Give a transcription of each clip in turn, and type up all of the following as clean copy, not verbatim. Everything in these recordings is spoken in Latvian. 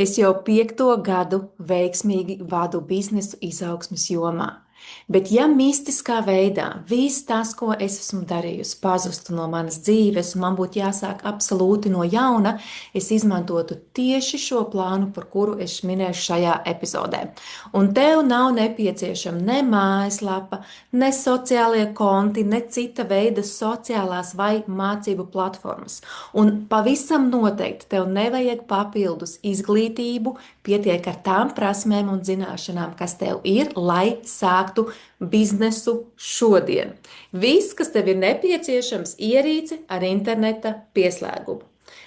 Es jau 5. gadu veiksmīgi vadu biznesu izaugsmes jomā. Bet ja mistiskā veidā viss tas, ko es esmu darījusi, pazustu no manas dzīves, un man būtu jāsāk absolūti no jauna, es izmantotu tieši šo plānu, par kuru es minēšu šajā epizodē. Un tev nav nepieciešama ne mājaslapa, ne sociālie konti, ne cita veida sociālās vai mācību platformas. Un pavisam noteikti tev nevajag papildus izglītību, pietiek ar tām prasmēm un zināšanām, kas tev ir, lai sāktu biznesu šodien. Viss, kas tev ir nepieciešams, ierīce ar interneta pieslēgumu.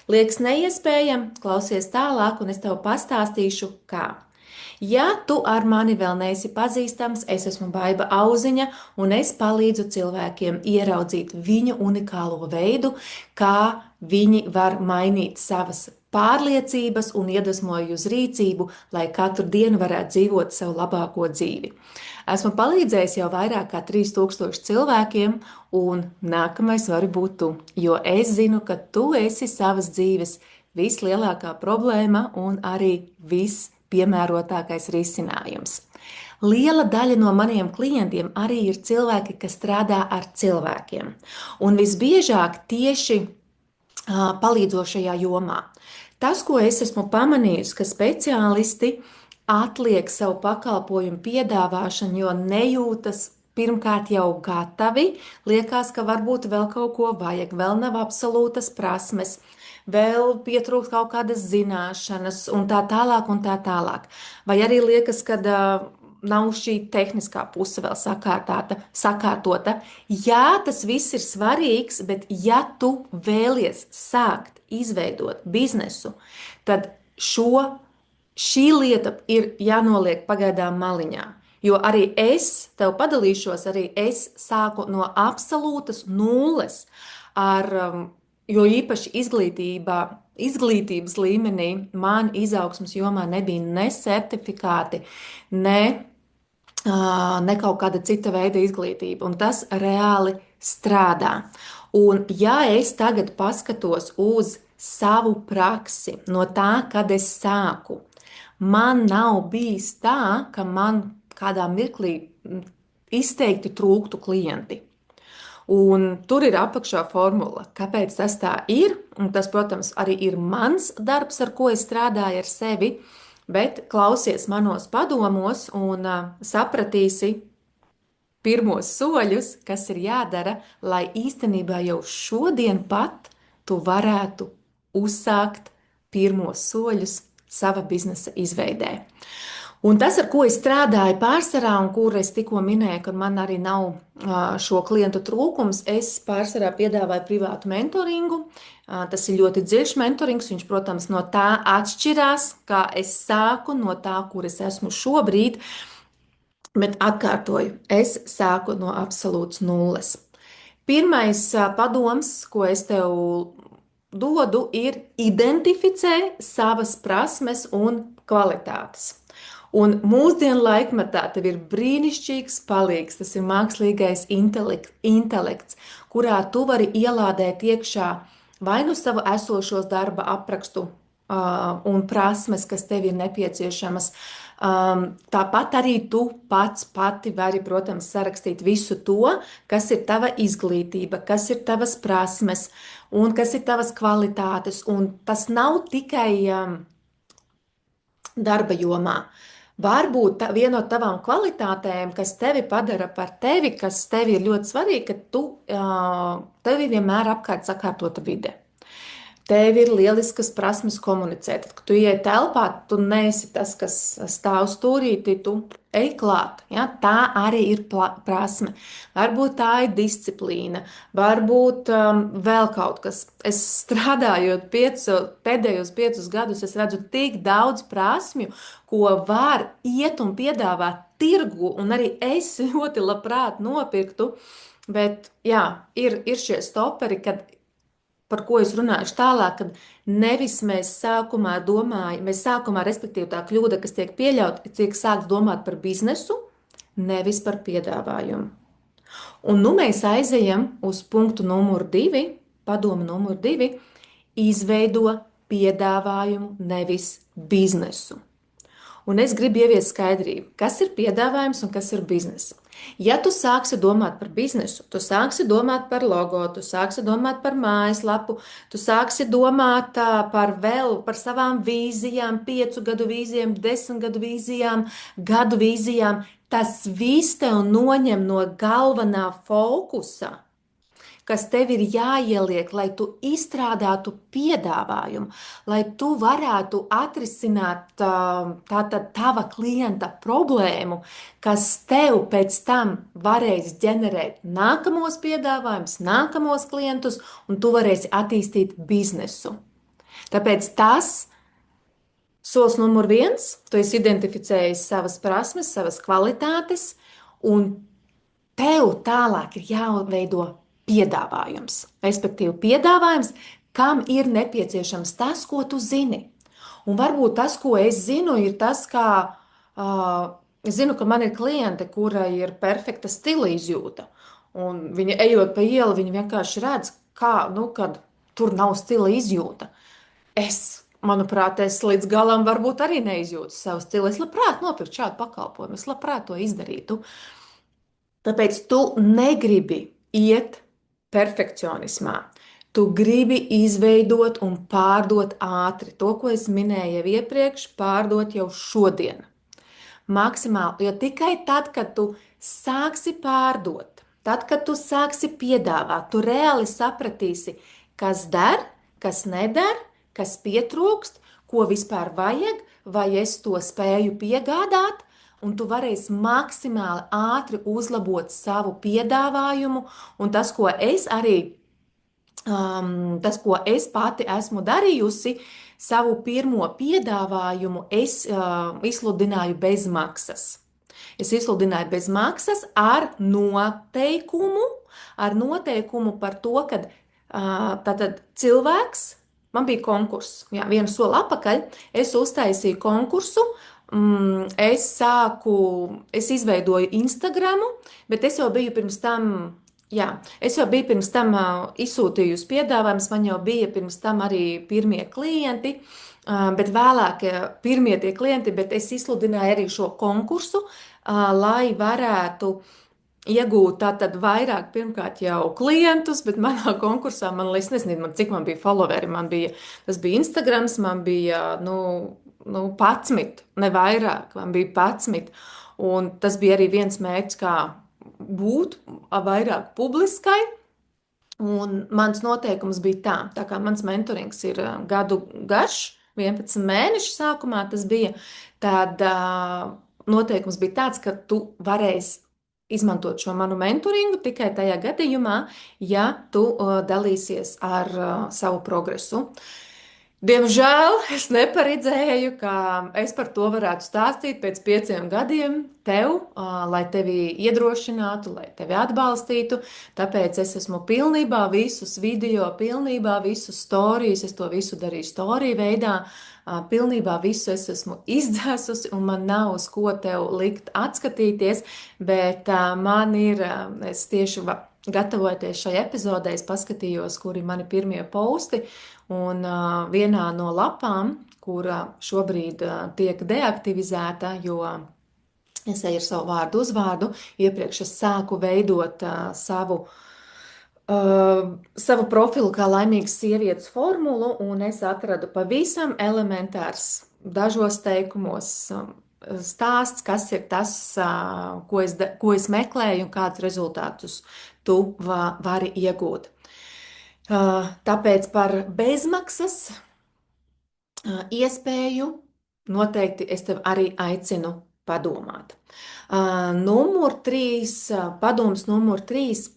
Liekas neiespējami, klausies tālāk, un es tev pastāstīšu, kā. Ja tu ar mani vēl neesi pazīstams, es esmu Baiba Auziņa, un es palīdzu cilvēkiem ieraudzīt viņu unikālo veidu, kā viņi var mainīt savas pārliecības un iedvesmoju uz rīcību, lai katru dienu varētu dzīvot savu labāko dzīvi. Esmu palīdzējis jau vairāk kā 3000 cilvēkiem, un nākamais var būt tu, jo es zinu, ka tu esi savas dzīves vislielākā problēma un arī vispiemērotākais risinājums. Liela daļa no maniem klientiem arī ir cilvēki, kas strādā ar cilvēkiem, un visbiežāk tieši palīdzošajā jomā. Tas, ko es esmu pamanījusi, ka speciālisti atliek savu pakalpojumu piedāvāšanu, jo nejūtas pirmkārt jau gatavi, liekas, ka varbūt vēl kaut ko vajag, vēl nav absolūtas prasmes, vēl pietrūkst kaut kādas zināšanas un tā tālāk un tā tālāk. Vai arī liekas, ka nav šī tehniskā puse vēl sakārtota. Jā, tas viss ir svarīgs, bet ja tu vēlies sākt izveidot biznesu, tad šī lieta ir jānoliek pagaidām maliņā. Jo arī es tev padalīšos, arī es sāku no absolūtas nulles, jo īpaši izglītības līmenī man izaugsmas jomā nebija ne certifikāti, ne kaut kāda cita veida izglītība, un tas reāli strādā. Un ja es tagad paskatos uz savu praksi no tā, kad es sāku, man nav bijis tā, ka man kādā mirklī izteikti trūktu klienti. Un tur ir apakšā formula, kāpēc tas tā ir. Un tas, protams, arī ir mans darbs, ar ko es strādāju ar sevi, bet klausies manos padomos un sapratīsi pirmos soļus, kas ir jādara, lai īstenībā jau šodien pat tu varētu uzsākt pirmos soļus sava biznesa izveidē. Un tas, ar ko es strādāju pārsvarā, un kur es tikko minēju, ka man arī nav šo klientu trūkums, es pārsvarā piedāvāju privātu mentoringu. Tas ir ļoti dziļš mentorings, viņš, protams, no tā atšķirās, kā es sāku, no tā, kur es esmu šobrīd. Bet atkārtoju, es sāku no absolūtas nulles. Pirmais padoms, ko es tev dodu, ir identificē savas prasmes un kvalitātes. Un mūsdienu laikmetā tev ir brīnišķīgs palīgs, tas ir mākslīgais intelekts, kurā tu vari ielādēt iekšā vai nu savu esošos darba aprakstu un prasmes, kas tev ir nepieciešamas. Tāpat arī tu pati vari, protams, sarakstīt visu to, kas ir tava izglītība, kas ir tavas prasmes un kas ir tavas kvalitātes. Un tas nav tikai darba jomā. Varbūt viena no tavām kvalitātēm, kas tevi padara par tevi, kas tev ir ļoti svarīga, ka tev ir vienmēr apkārt sakārtota vide. Tev ir lieliskas prasmes komunicēt. Kad tu iej telpā, tu neesi tas, kas stāv stūrītī, tu ej klāt. Ja? Tā arī ir prasme. Varbūt tā ir disciplīna, varbūt vēl kaut kas. Es strādājot pēdējos 5 gadus, es redzu tik daudz prasmju, ko var iet un piedāvāt tirgu, un arī es ļoti labprāt nopirktu. Bet jā, ir šie stoperi, par ko es runāšu tālāk, kad nevis mēs sākumā domājam, respektīvi tā kļūda, kas tiek pieļauta, tiek sākts domāt par biznesu, nevis par piedāvājumu. Un nu mēs aizejam uz punktu numur 2, padomu numur 2, izveido piedāvājumu, nevis biznesu. Un es gribu ieviest skaidrību, kas ir piedāvājums un kas ir biznesa. Ja tu sāksi domāt par biznesu, tu sāksi domāt par logo, tu sāksi domāt par mājaslapu, tu sāksi domāt par savām vīzijām, 5 gadu vīzijām, 10 gadu vīzijām, gadu vīzijām. Tas viss tev noņem no galvenā fokusa, kas tev ir jāieliek, lai tu izstrādātu piedāvājumu, lai tu varētu atrisināt tātad tava klienta problēmu, kas tev pēc tam varēs ģenerēt nākamos piedāvājumus, nākamos klientus, un tu varēsi attīstīt biznesu. Tāpēc tas solis numur viens, tu esi identificējis savas prasmes, savas kvalitātes, un tev tālāk ir jāveido piedāvājums. Respektīvi, piedāvājums, kam ir nepieciešams tas, ko tu zini. Un varbūt tas, ko es zinu, ir tas, kā es zinu, ka man ir kliente, kura ir perfekta stila izjūta. Un viņa ejot pa ielu, viņa vienkārši redz, kā, nu, kad tur nav stila izjūta. Manuprāt, es līdz galam varbūt arī neizjūtu savu stilu. Es labprāt nopirktu šādu pakalpojumu, es labprāt to izdarītu. Tāpēc tu negribi iet perfekcionismā. Tu gribi izveidot un pārdot ātri. To, ko es minēju jau iepriekš, pārdot jau šodien. Maksimāli, jo tikai tad, kad tu sāksi pārdot, tad, kad tu sāksi piedāvāt, tu reāli sapratīsi, kas der, kas neder, kas pietrūkst, ko vispār vajag, vai es to spēju piegādāt, un tu varēsi maksimāli ātri uzlabot savu piedāvājumu. Un tas, ko es pati esmu darījusi, savu pirmo piedāvājumu es izsludināju bez maksas. Es izsludināju bez maksas ar noteikumu par to, ka tātad cilvēks, man bija konkurss, jā, vienu soli atpakaļ, es uztaisīju konkursu. Es izveidoju Instagramu, bet es jau biju pirms tam izsūtījusi piedāvājumus, man jau bija pirms tam arī pirmie klienti, bet vēlāk pirmie tie klienti, bet es izsludināju arī šo konkursu, lai varētu iegūt tātad vairāk, pirmkārt jau klientus, bet manā konkursā, es nezinu, cik man bija followeri, tas bija Instagrams, man bija, 11, ne vairāk, man bija 11, un tas bija arī viens mērķis, kā būt vairāk publiskai, un mans noteikums bija tā kā mans mentorings ir gadu garš, 11 mēnešu sākumā tas bija, tad noteikums bija tāds, ka tu varēsi izmantot šo manu mentoringu tikai tajā gadījumā, ja tu dalīsies ar savu progresu. Diemžēl es neparedzēju, ka es par to varētu stāstīt pēc 5 gadiem tev, lai tevi iedrošinātu, lai tevi atbalstītu. Tāpēc es esmu pilnībā visus video, pilnībā visus stāstus, es to visu darīju stāstu veidā. Pilnībā visu es esmu izdzēsusi, un man nav uz ko tev likt atskatīties, bet es tieši gatavojoties šai epizodei, es paskatījos, kuri mani pirmie posti, un vienā no lapām, kura šobrīd tiek deaktivizēta, jo es eju ar savu vārdu uzvārdu, iepriekš es sāku veidot savu profilu kā laimīgas sievietes formulu, un es atradu pavisam elementārs dažos teikumos stāsts, kas ir tas, ko es meklēju un kādus rezultātus tu vari iegūt. Tāpēc par bezmaksas iespēju noteikti es tev arī aicinu padomāt. Padoms numur 3.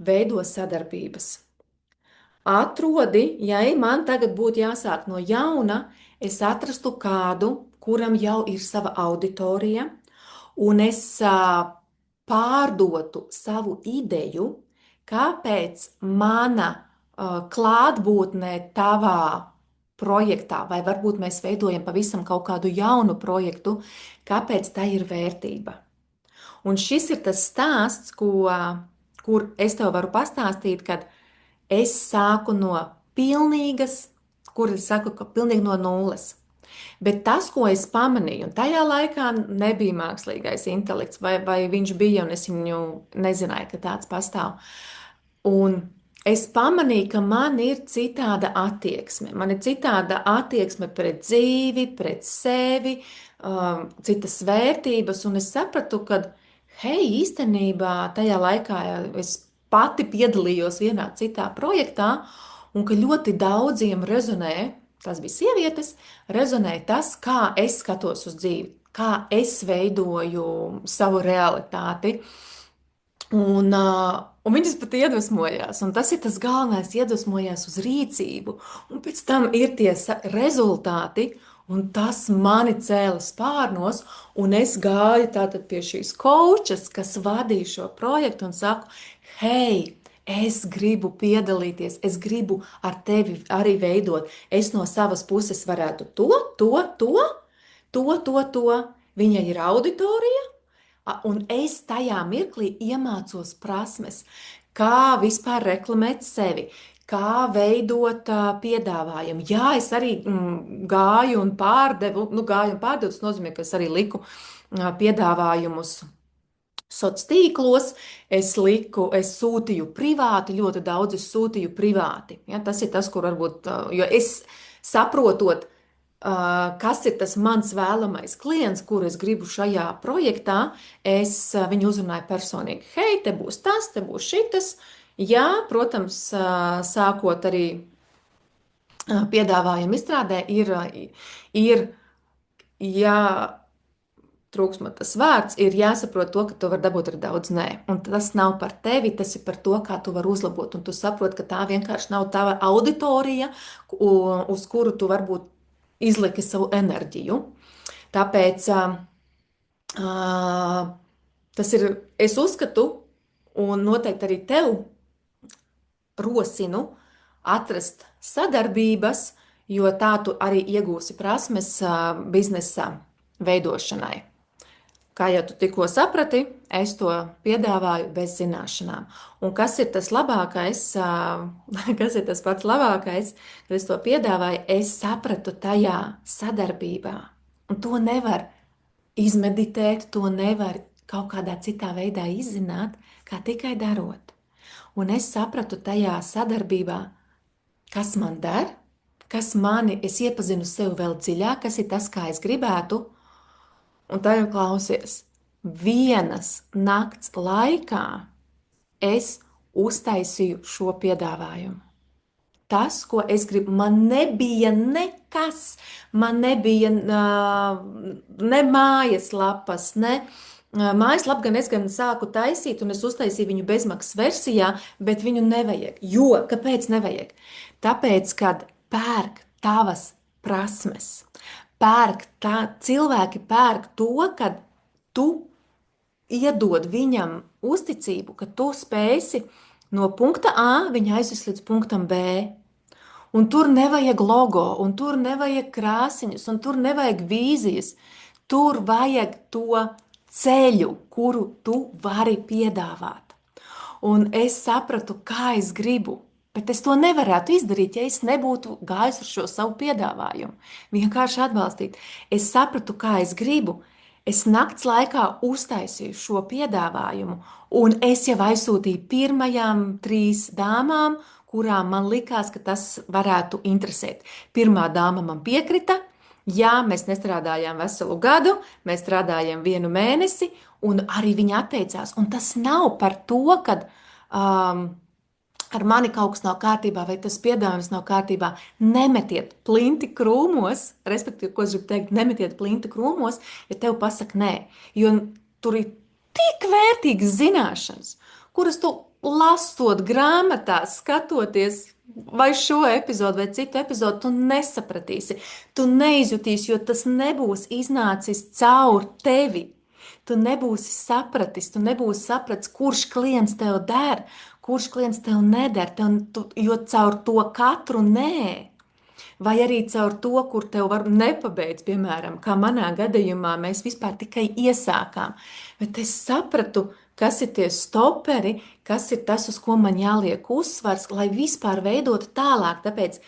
Veido sadarbības. Atrodi, ja man tagad būtu jāsāk no jauna, es atrastu kādu, kuram jau ir sava auditorija, un es pārdotu savu ideju, kāpēc mana klātbūtne tavā projektā, vai varbūt mēs veidojam pavisam kaut kādu jaunu projektu, kāpēc tā ir vērtība. Un šis ir tas stāsts, kur es tev varu pastāstīt, kad es sāku no pilnīgas kur es saku, ka pilnīgi no nulles. Bet tas, ko es pamanīju, un tajā laikā nebija mākslīgais intelekts, vai viņš bija, un es viņu nezināju, ka tāds pastāv. Un es pamanīju, ka man ir citāda attieksme. Man ir citāda attieksme pret dzīvi, pret sevi, citas vērtības, un es sapratu, ka, hei, īstenībā tajā laikā es pati piedalījos vienā citā projektā, un ka ļoti daudziem rezonē, tas bija sievietes, rezonē tas, kā es skatos uz dzīvi, kā es veidoju savu realitāti. Un viņas pat iedvesmojās, un tas ir tas galvenais, iedvesmojās uz rīcību, un pēc tam ir tie rezultāti, un tas mani cēla spārnos, un es gāju tātad pie šīs kočas, kas vadīja šo projektu, un saku, hei, es gribu piedalīties, es gribu ar tevi arī veidot, es no savas puses varētu to. Viņai ir auditorija, un es tajā mirklī iemācos prasmes, kā vispār reklamēt sevi, kā veidot piedāvājumu. Jā, es arī gāju un pārdevu, tas nozīmē, ka es arī liku piedāvājumus sociālos tīklos, es sūtīju privāti, ļoti daudz es sūtīju privāti. Ja, tas ir tas, kur varbūt, jo es saprotot, kas ir tas mans vēlamais klients, kur es gribu šajā projektā, es viņu uzrunāju personīgi. Hei, te būs tas, te būs šitas. Jā, protams, sākot arī piedāvājumu izstrādē, ir jā, trūks man tas vārds, ir jāsaprot to, ka tu vari dabūt arī daudz nē. Un tas nav par tevi, tas ir par to, kā tu vari uzlabot. Un tu saproti, ka tā vienkārši nav tava auditorija, uz kuru tu varbūt izliki savu enerģiju. Tāpēc tas ir, es uzskatu, un noteikti arī tev rosinu atrast sadarbības, jo tā tu arī iegūsi prasmes biznesa veidošanai. Kā jau tu tikko saprati, es to piedāvāju bez zināšanām. Un kas ir tas labākais, kas ir tas pats labākais, kad es to piedāvāju, es sapratu tajā sadarbībā. Un to nevar izmeditēt, to nevar kaut kādā citā veidā izzināt, kā tikai darot. Un es sapratu tajā sadarbībā, kas man der, es iepazinu sevi vēl dziļāk, kas ir tas, kā es gribētu. Un tagad klausies, vienas nakts laikā es uztaisīju šo piedāvājumu. Tas, ko es gribu, man nebija nekas, man nebija ne mājaslapas, ne mājaslapu, gan es sāku taisīt, un es uztaisīju viņu bezmaksas versijā, bet viņu nevajag. Jo, kāpēc nevajag? Tāpēc, kad pērk tavas prasmes, cilvēki pērk to, ka tu iedod viņam uzticību, ka tu spēsi no punkta A viņa aizvest līdz punktam B. Un tur nevajag logo, un tur nevajag krāsiņus, un tur nevajag vīzijas. Tur vajag to ceļu, kuru tu vari piedāvāt. Un es sapratu, kā es gribu. Bet es to nevarētu izdarīt, ja es nebūtu gājis ar šo savu piedāvājumu. Vienkārši atbalstīt. Es sapratu, kā es gribu. Es nakts laikā uztaisīju šo piedāvājumu, un es jau aizsūtīju pirmajām 3 dāmām, kurām man likās, ka tas varētu interesēt. Pirmā dāma man piekrita. Jā, mēs nestrādājām veselu gadu, mēs strādājām 1 mēnesi, un arī viņa atteicās. Un tas nav par to, ka ar mani kaut kas nav kārtībā, vai tas piedāvājums nav kārtībā. Nemetiet plinti krūmos, respektīvi, ko es gribu teikt, nemetiet plinti krūmos, ja tev pasaka nē. Jo tur ir tik vērtīgas zināšanas, kuras tu lasot grāmatā, skatoties vai šo epizodu vai citu epizodu, tu nesapratīsi, tu neizjutīsi, jo tas nebūs iznācis caur tevi. Tu nebūsi sapratis, kurš klients tev der, kurš klients tev neder, jo caur to katru nē, vai arī caur to, kur tev var nepabeidz, piemēram, kā manā gadījumā mēs vispār tikai iesākām. Bet es sapratu, kas ir tie stoperi, kas ir tas, uz ko man jāliek uzsvars, lai vispār veidotu tālāk. Tāpēc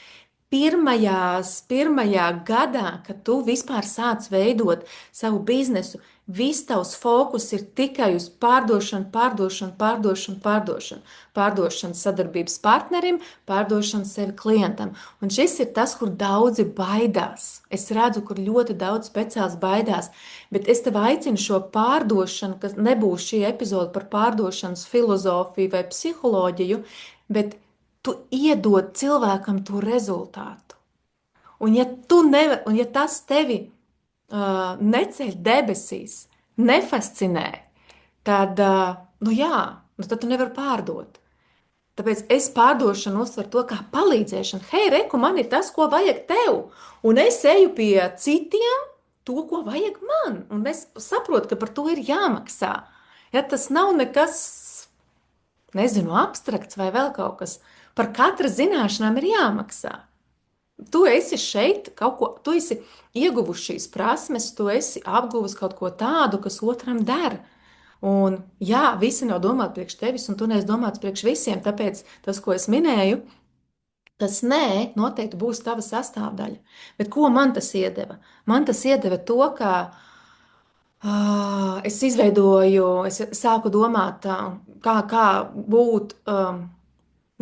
pirmajā gadā, kad tu vispār sāc veidot savu biznesu, viss tavs fokus ir tikai uz pārdošanu, pārdošanu, pārdošanu, pārdošanu, pārdošanu sadarbības partnerim, pārdošanu sevi klientam. Un šis ir tas, kur daudzi baidās. Es redzu, kur ļoti daudz speciāls baidās, bet es tev aicinu šo pārdošanu, kas nebūs šī epizode par pārdošanas filozofiju vai psiholoģiju, bet tu iedod cilvēkam to rezultātu. Un ja tu nevar, un ja tas tevi neceļ debesīs, nefascinē, tad, nu jā, nu tad tu nevari pārdot. Tāpēc es pārdošanu uztveru to kā palīdzēšanu. Hei, reku, man ir tas, ko vajag tev, un es eju pie citiem to, ko vajag man, un es saprotu, ka par to ir jāmaksā. Ja, tas nav nekas, nezinu, abstrakts vai vēl kaut kas. Par katru zināšanām ir jāmaksā. Tu esi šeit kaut ko, tu esi ieguvuši šīs prasmes, tu esi apguvis kaut ko tādu, kas otram der. Un jā, visi nav domāti priekš tevis, un tu neesi domāts priekš visiem, tāpēc tas, ko es minēju, tas nē, noteikti būs tava sastāvdaļa. Bet ko man tas iedeva? Man tas iedeva to, ka es izveidoju, es sāku domāt, kā būt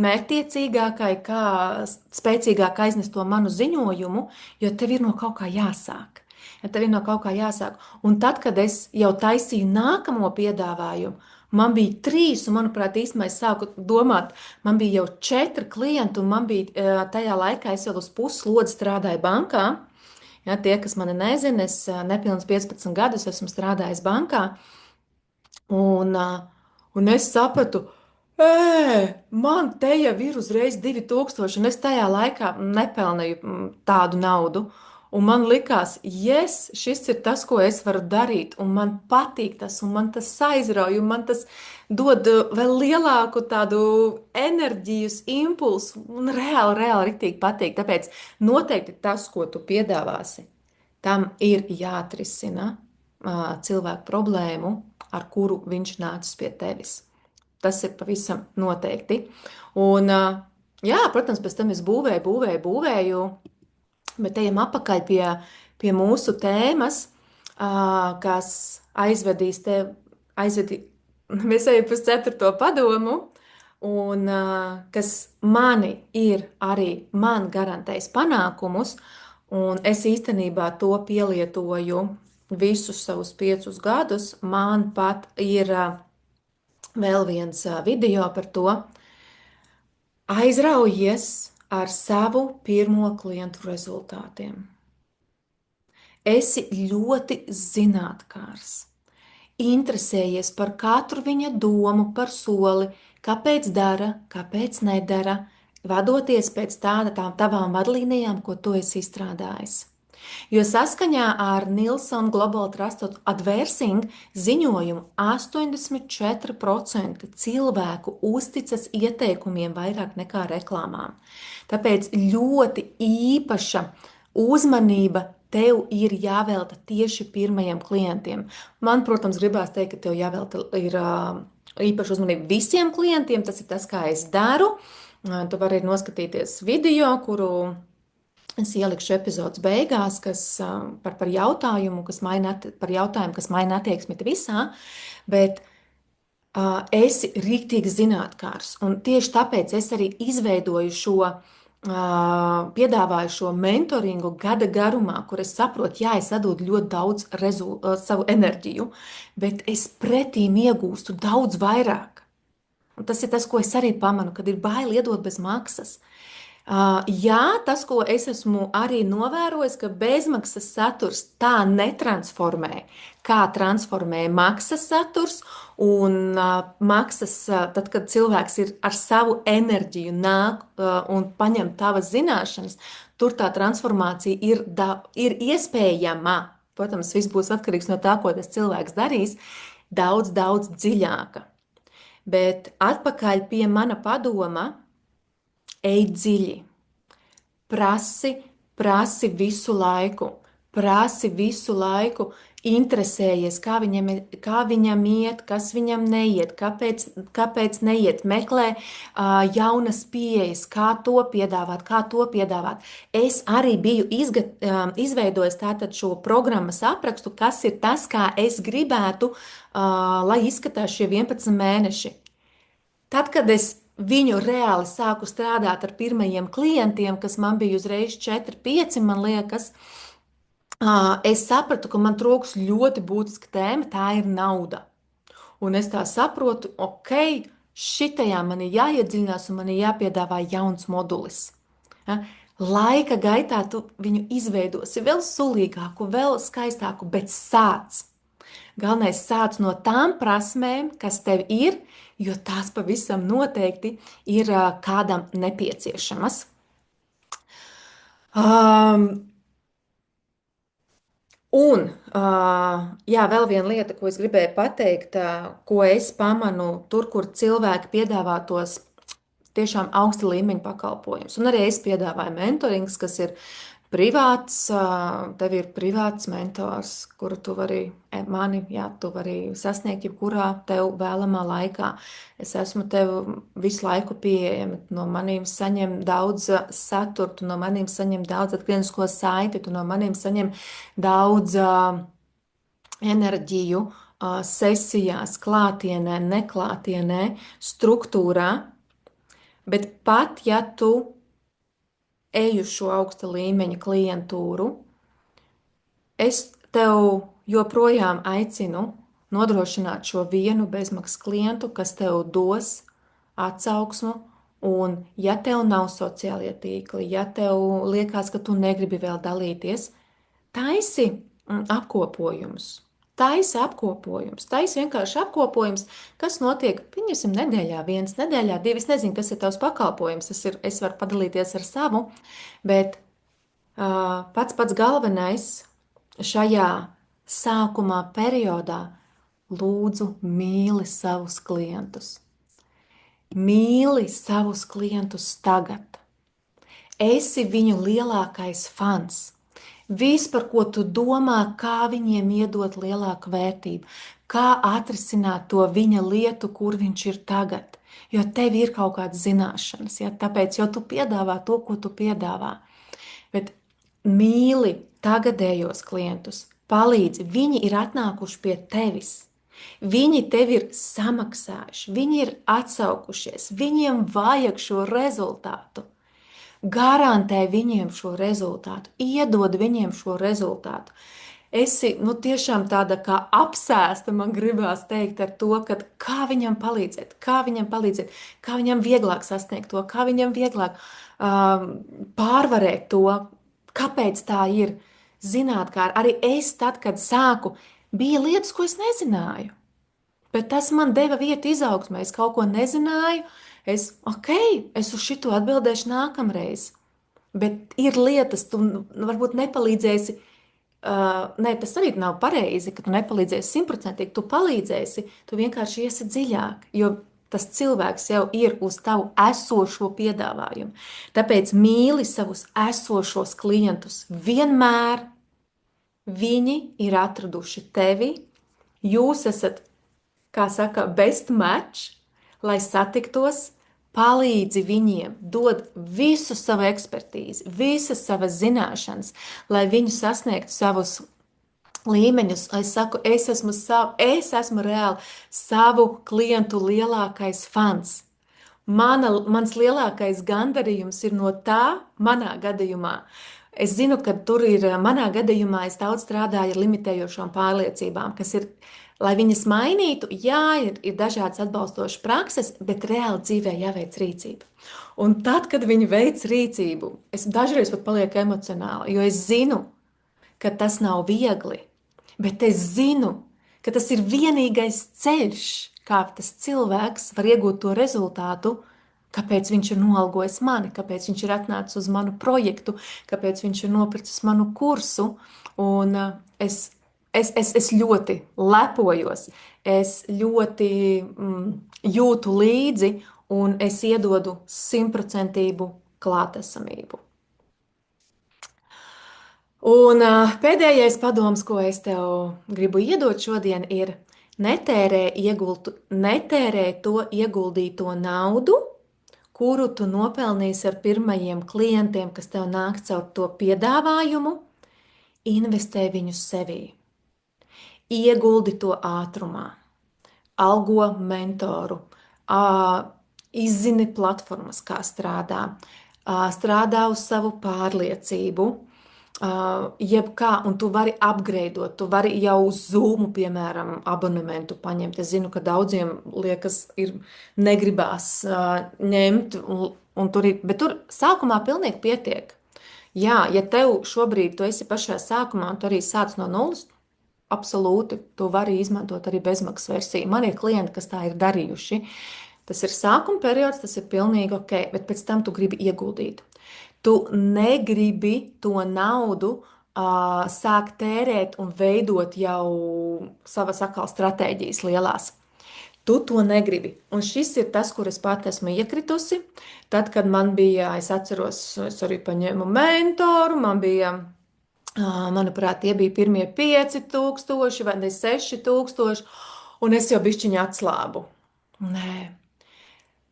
mērķtiecīgākai, kā spēcīgāk aiznest to manu ziņojumu, jo tev ir no kaut kā jāsāk. Ja tev ir no kaut kā jāsāk. Un tad, kad es jau taisīju nākamo piedāvājumu, man bija 3, un, manuprāt, īstenībā es sāku domāt, man bija jau 4 klienti, un man bija tajā laikā, es jau uz pusslodzi strādāju bankā. Ja, tie, kas mani nezina, es nepilnus 15 gadus esmu strādājis bankā, un es sapratu, man te jau ir uzreiz 2000, un es tajā laikā nepelnīju tādu naudu. Un man likās, yes, šis ir tas, ko es varu darīt, un man patīk tas, un man tas aizrauja, un man tas dod vēl lielāku tādu enerģijas impulsu, un reāli riktīgi patīk. Tāpēc noteikti tas, ko tu piedāvāsi, tam ir jāatrisina cilvēku problēmu, ar kuru viņš nācis pie tevis. Tas ir pavisam noteikti. Un, jā, protams, pēc tam es būvēju, bet ejam atpakaļ pie mūsu tēmas, kas mēs ejam pēc 4. padomu, un kas man garantēs panākumus, un es īstenībā to pielietoju visus savus 5 gadus. Man pat ir vēl viens video par to. Aizraujies ar savu pirmo klientu rezultātiem. Esi ļoti zinātnākārs. Interesējies par katru viņa domu, par soli, kāpēc dara, kāpēc nedara, vadoties pēc tām tavām vadlīnijām, ko tu esi izstrādājis. Jo saskaņā ar Nielsen Global Trusted Advertising ziņojumu 84% cilvēku uzticas ieteikumiem vairāk nekā reklāmām. Tāpēc ļoti īpaša uzmanība tev ir jāvelta tieši pirmajiem klientiem. Man, protams, gribās teikt, ka tev jāvelta ir īpaša uzmanība visiem klientiem. Tas ir tas, kā es daru. Tu vari noskatīties video, kuru es ielikšu epizodes beigās, kas par jautājumu, kas maina attieksmi visā, bet esi riktīgi zinātnākārs. Un tieši tāpēc es arī piedāvāju šo mentoringu gada garumā, kur es saprotu, jā, es atdodu ļoti daudz savu enerģiju, bet es pretīm iegūstu daudz vairāk. Un tas ir tas, ko es arī pamanu, kad ir bail iedot bez maksas. Jā, tas, ko es esmu arī novērojis, ka bezmaksas saturs tā netransformē, kā transformē maksas saturs, un maksas, tad, kad cilvēks ir ar savu enerģiju nāk un paņem tavas zināšanas, tur tā transformācija ir iespējama. Protams, viss būs atkarīgs no tā, ko tas cilvēks darīs, daudz, daudz dziļāka. Bet atpakaļ pie mana padoma. Ej dziļi, prasi visu laiku, prasi visu laiku, interesējies, kā viņam iet, kas viņam neiet, kāpēc neiet, meklē jaunas pieejas, kā to piedāvāt, kā to piedāvāt. Es arī biju izveidojis tātad šo programmas aprakstu, kas ir tas, kā es gribētu, lai izskatās šie 11 mēneši. Tad, kad es viņu reāli sāku strādāt ar pirmajiem klientiem, kas man bija uzreiz 4, 5, man liekas, es sapratu, ka man trūks ļoti būtiska tēma, tā ir nauda. Un es tā saprotu, ok, šitajā man ir jāiedziļinās un man ir jāpiedāvā jauns modulis. Ja? Laika gaitā tu viņu izveidosi vēl sulīgāku, vēl skaistāku, bet sāc. Galvenais sāc no tām prasmēm, kas tev ir, jo tās pavisam noteikti ir kādam nepieciešamas. Un jā, vēl viena lieta, ko es gribēju pateikt, ko es pamanu tur, kur cilvēki piedāvā tos tiešām augsta līmeņa pakalpojumus. Un arī es piedāvāju mentorings, kas ir privāts, tev ir privāts mentors, kuru tu vari, tu vari sasniegt jebkurā tev vēlamā laikā. Es esmu tev visu laiku pieejama, no maniem saņem daudz satura, tu no maniem saņem daudz atgrieznisko saiti, tu no maniem saņem daudz enerģiju sesijās, klātienē, neklātienē, struktūrā. Bet pat ja tu ej uz šo augsta līmeņa klientūru, es tev joprojām aicinu nodrošināt šo vienu bezmaksas klientu, kas tev dos atsauksmu. Un, ja tev nav sociālie tīkli, ja tev liekas, ka tu negribi vēl dalīties, taisi apkopojumus. Taisi vienkārši apkopojums, kas notiek, pieņemsim, nedēļā viens, nedēļā divi. Es nezinu, kas ir tavs pakalpojums, es varu padalīties ar savu, bet pats galvenais šajā sākumā periodā lūdzu mīli savus klientus. Mīli savus klientus tagad. Esi viņu lielākais fans. Viss, par ko tu domā, kā viņiem iedot lielāku vērtību, kā atrisināt to viņa lietu, kur viņš ir tagad. Jo tev ir kaut kādas zināšanas, ja? Tāpēc jau tu piedāvā to, ko tu piedāvā. Bet mīli tagadējos klientus, palīdzi, viņi ir atnākuši pie tevis. Viņi tev ir samaksājuši, viņi ir atsaukušies, viņiem vajag šo rezultātu. Garantē viņiem šo rezultātu, iedod viņiem šo rezultātu. Esi tiešām tāda kā apsēsta, man gribās teikt, ar to, kā viņam palīdzēt, kā viņam vieglāk sasniegt to, kā viņam vieglāk pārvarēt to, kāpēc tā ir. Zināt, kā arī es tad, kad sāku, bija lietas, ko es nezināju. Bet tas man deva vietu izaugsmē. Es kaut ko nezināju. Es uz šito atbildēšu nākamreiz. Bet ir lietas, tu varbūt nepalīdzēsi. Nē, tas arī nav pareizi, ka tu nepalīdzēsi 100%. Tu palīdzēsi, tu vienkārši iesi dziļāk, jo tas cilvēks jau ir uz tavu esošo piedāvājumu. Tāpēc mīli savus esošos klientus vienmēr. Viņi ir atraduši tevi. Jūs esat, kā saka, best match, lai satiktos, palīdzi viņiem, dod visu savu ekspertīzi, visas savas zināšanas, lai viņi sasniegtu savus līmeņus. Es saku, es esmu reāli savu klientu lielākais fans. Mans lielākais gandarījums ir no tā, manā gadījumā. Es zinu, ka tur ir, manā gadījumā es daudz strādāju ar limitējošām pārliecībām, kas ir, lai viņas mainītu, jā, ir dažādas atbalstošas prakses, bet reāli dzīvē jāveic rīcība. Un tad, kad viņi veic rīcību, es dažreiz pat palieku emocionāli, jo es zinu, ka tas nav viegli, bet es zinu, ka tas ir vienīgais ceļš, kā tas cilvēks var iegūt to rezultātu, kāpēc viņš ir noalgojis mani, kāpēc viņš ir atnācis uz manu projektu, kāpēc viņš ir nopircis manu kursu. Un es ļoti lepojos, es ļoti jūtu līdzi un es iedodu 100% klātesamību. Un pēdējais padoms, ko es tev gribu iedot šodien, ir netērē to ieguldīto naudu, kuru tu nopelnīsi ar pirmajiem klientiem, kas tev nāk caur to piedāvājumu, investē viņu sevī, ieguldi to ātrumā, algo mentoru, izzini platformas, kā strādā, strādā uz savu pārliecību. Jebkā, un tu vari upgradeot, tu vari jau uz Zoom, piemēram, abonementu paņemt. Es zinu, ka daudziem liekas, ir negribās ņemt, un tur ir, bet tur sākumā pilnīgi pietiek. Jā, ja tev šobrīd tu esi pašā sākumā, un tu arī sāc no nulles, absolūti, tu vari izmantot arī bezmaksas versiju. Man ir klienti, kas tā ir darījuši. Tas ir sākuma periods, tas ir pilnīgi ok, bet pēc tam tu gribi ieguldīt. Tu negribi to naudu sākt tērēt un veidot jau savas atkal stratēģijas lielās. Tu to negribi. Un šis ir tas, kur es pat esmu iekritusi. Tad, kad man bija, es atceros, es arī paņēmu mentoru, man bija, manuprāt, tie bija pirmie 5000 vai ne 6000, un es jau bišķiņu atslābu. Nē,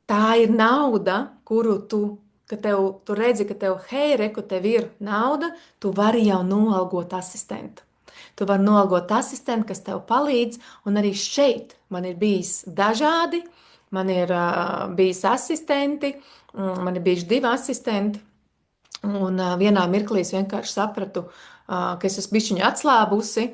tā ir nauda, kuru tu redzi, ka tev, hei, reku, tev ir nauda, tu vari jau noalgot asistentu. Tu vari noalgot asistentu, kas tev palīdz, un arī šeit man ir bijis dažādi. Man ir bijis asistenti, man ir bijuši 2 asistenti, un vienā mirklī es vienkārši sapratu, ka es esmu bišķiņu atslābusi,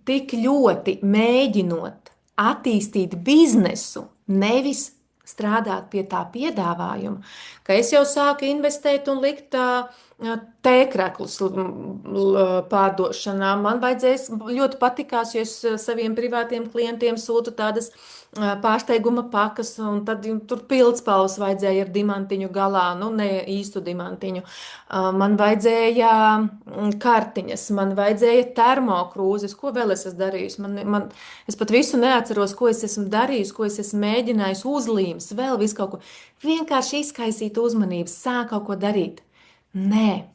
tik ļoti mēģinot attīstīt biznesu, nevis strādāt pie tā piedāvājuma, ka es jau sāku investēt un likt tēkreklus pārdošanā. Man vajadzēs, ļoti patikās, ja es saviem privātiem klientiem sūtu tādas pārsteiguma pakas, un tad tur pildspalvas vajadzēja ar dimantiņu galā, nu ne īstu dimantiņu. Man vajadzēja kartiņas, man vajadzēja termokrūzes, ko vēl es esmu darījusi. Es pat visu neatceros, ko es esmu darījusi, ko es esmu mēģinājusi, uzlīmes, vēl visu kaut ko. Vienkārši izkaisīt uzmanību, sāk kaut ko darīt. Nē,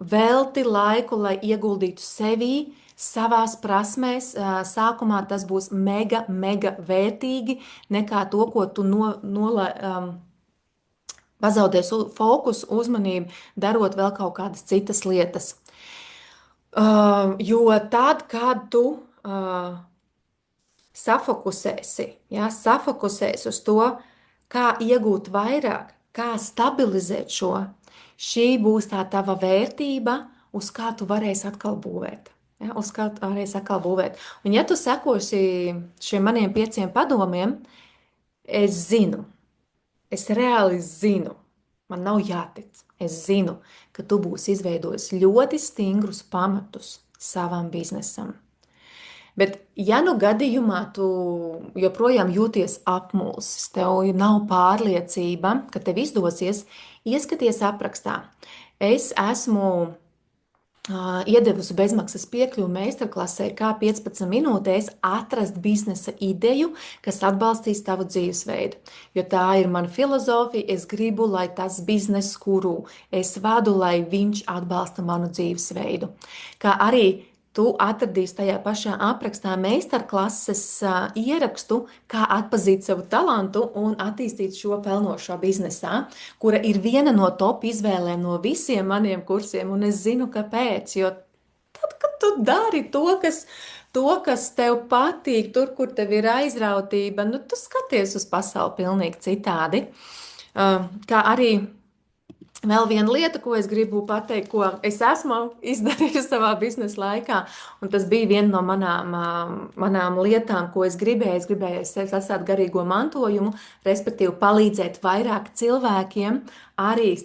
velti laiku, lai ieguldītu sevī, savās prasmēs. Sākumā tas būs mega, mega vērtīgi nekā to, ko tu pazaudēs fokusu, uzmanību, darot vēl kaut kādas citas lietas. Jo tad, kad tu safokusēsi uz to, kā iegūt vairāk, kā stabilizēt šo, šī būs tā tava vērtība, uz kā tu varēsi atkal būvēt. Ja, uz kā tu varēsi atkal būvēt. Un ja tu sekosi šiem maniem 5 padomiem, es zinu, es reāli zinu, man nav jātic, es zinu, ka tu būsi izveidojis ļoti stingrus pamatus savam biznesam. Bet, ja nu gadījumā tu joprojām jūties apmulsis, tev nav pārliecība, ka tev izdosies, ieskaties aprakstā. Es esmu iedevusi bezmaksas piekļuvi meistarklasē, kā 15 minūtēs atrast biznesa ideju, kas atbalstīs tavu dzīvesveidu. Jo tā ir mana filozofija. Es gribu, lai tas bizness, kuru es vadu, lai viņš atbalsta manu dzīvesveidu. Kā arī tu atradīsi tajā pašā aprakstā meistarklases ierakstu, kā atpazīt savu talantu un attīstīt šo pelnošo biznesā, kura ir viena no top izvēlēm no visiem maniem kursiem, un es zinu, kāpēc. Jo tad, kad tu dari to, kas tev patīk, tur, kur tev ir aizrautība, nu, tu skaties uz pasauli pilnīgi citādi. Kā arī vēl viena lieta, ko es gribu pateikt, ko es esmu izdarījusi savā biznesa laikā, un tas bija viena no manām lietām, ko es gribēju. Es gribēju sasāt garīgo mantojumu, respektīvi palīdzēt vairāk cilvēkiem arī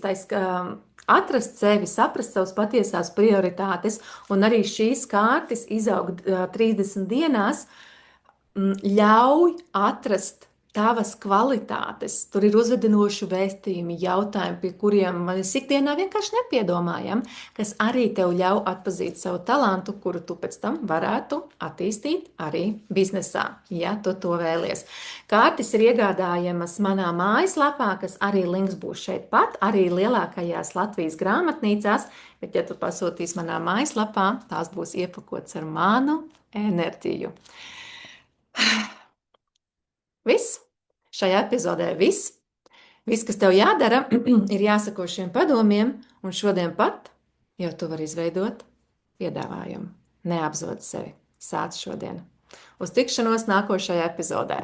atrast sevi, saprast savas patiesās prioritātes, un arī šīs kārtas izaugt 30 dienās ļauj atrast tavas kvalitātes, tur ir uzvedinoši vēstījumi, jautājumi, pie kuriem mēs ikdienā vienkārši nepiedomājam, kas arī tev ļauj atpazīt savu talantu, kuru tu pēc tam varētu attīstīt arī biznesā, ja tu to vēlies. Kārtis ir iegādājamas manā mājaslapā, kas arī links būs šeit pat, arī lielākajās Latvijas grāmatnīcās, bet ja tu pasūtīsi manā mājaslapā, tās būs iepakots ar manu enerģiju. Viss! Šajā epizodē viss. Viss, kas tev jādara, ir jāsako šiem padomiem, un šodien pat jau tu vari izveidot piedāvājumu. Neapzod sevi. Sāc šodien. Uz tikšanos nākošajā epizodē.